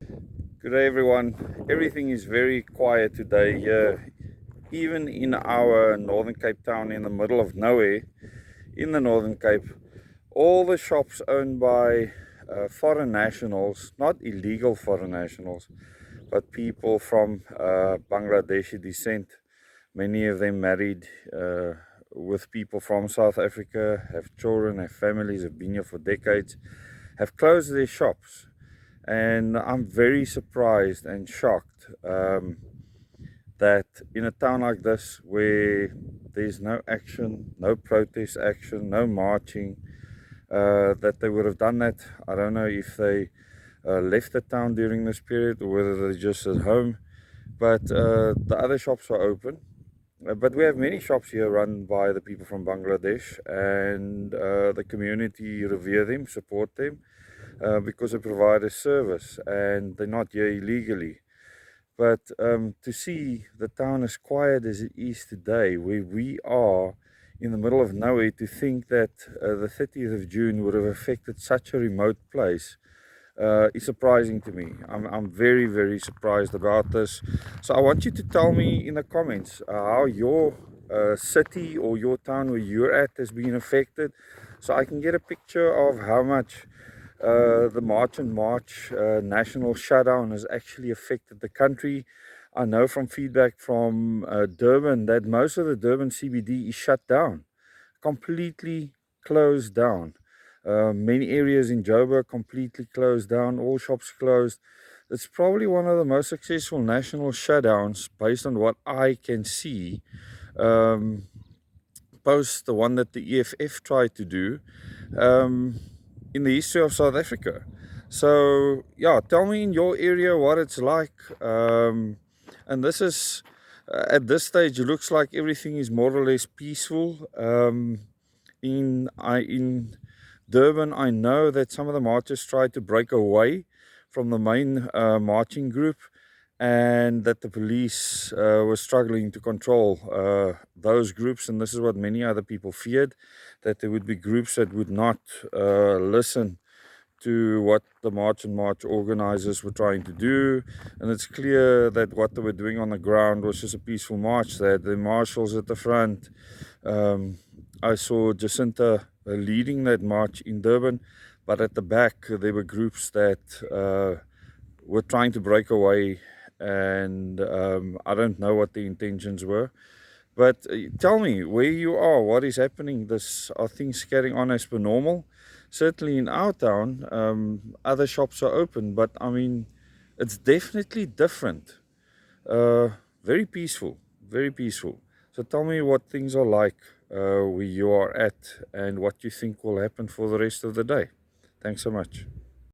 Good day everyone. Everything is very quiet today here, even in our Northern Cape town in the middle of nowhere in the Northern Cape. All the shops owned by foreign nationals, not illegal foreign nationals, but people from Bangladeshi descent. Many of them married with people from South Africa, have children, have families, have been here for decades, have closed their shops. And I'm very surprised and shocked that in a town like this where there's no action, no protest action, no marching, that they would have done that. I don't know if they left the town during this period or whether they're just at home, but the other shops are open. But we have many shops here run by the people from Bangladesh, and the community revere them, support them, because they provide a service and they're not here illegally. But to see the town as quiet as it is today, where we are in the middle of nowhere, to think that the 30th of June would have affected such a remote place is surprising to me. I'm very, very surprised about this. So I want you to tell me in the comments how your city or your town where you're at has been affected, so I can get a picture of how much the March and March national shutdown has actually affected the country. I know from feedback from Durban that most of the Durban CBD is shut down, completely closed down. Many areas in Joburg completely closed down, all shops closed. It's probably one of the most successful national shutdowns based on what I can see. Um, Post the one that the EFF tried to do in the history of South Africa. So yeah, tell me in your area what it's like. And this is at this stage, it looks like everything is more or less peaceful. In Durban, I know that some of the marchers tried to break away from the main marching group, and that the police were struggling to control those groups. And this is what many other people feared, that there would be groups that would not listen to what the March and March organizers were trying to do. And it's clear that what they were doing on the ground was just a peaceful march. They had the marshals at the front. I saw Jacinta leading that march in Durban, but at the back there were groups that were trying to break away, and I don't know what the intentions were. But tell me where you are, what is happening? Are things carrying on as per normal? Certainly in our town, other shops are open, but I mean, it's definitely different. Very peaceful, very peaceful. So tell me what things are like where you are at and what you think will happen for the rest of the day. Thanks so much.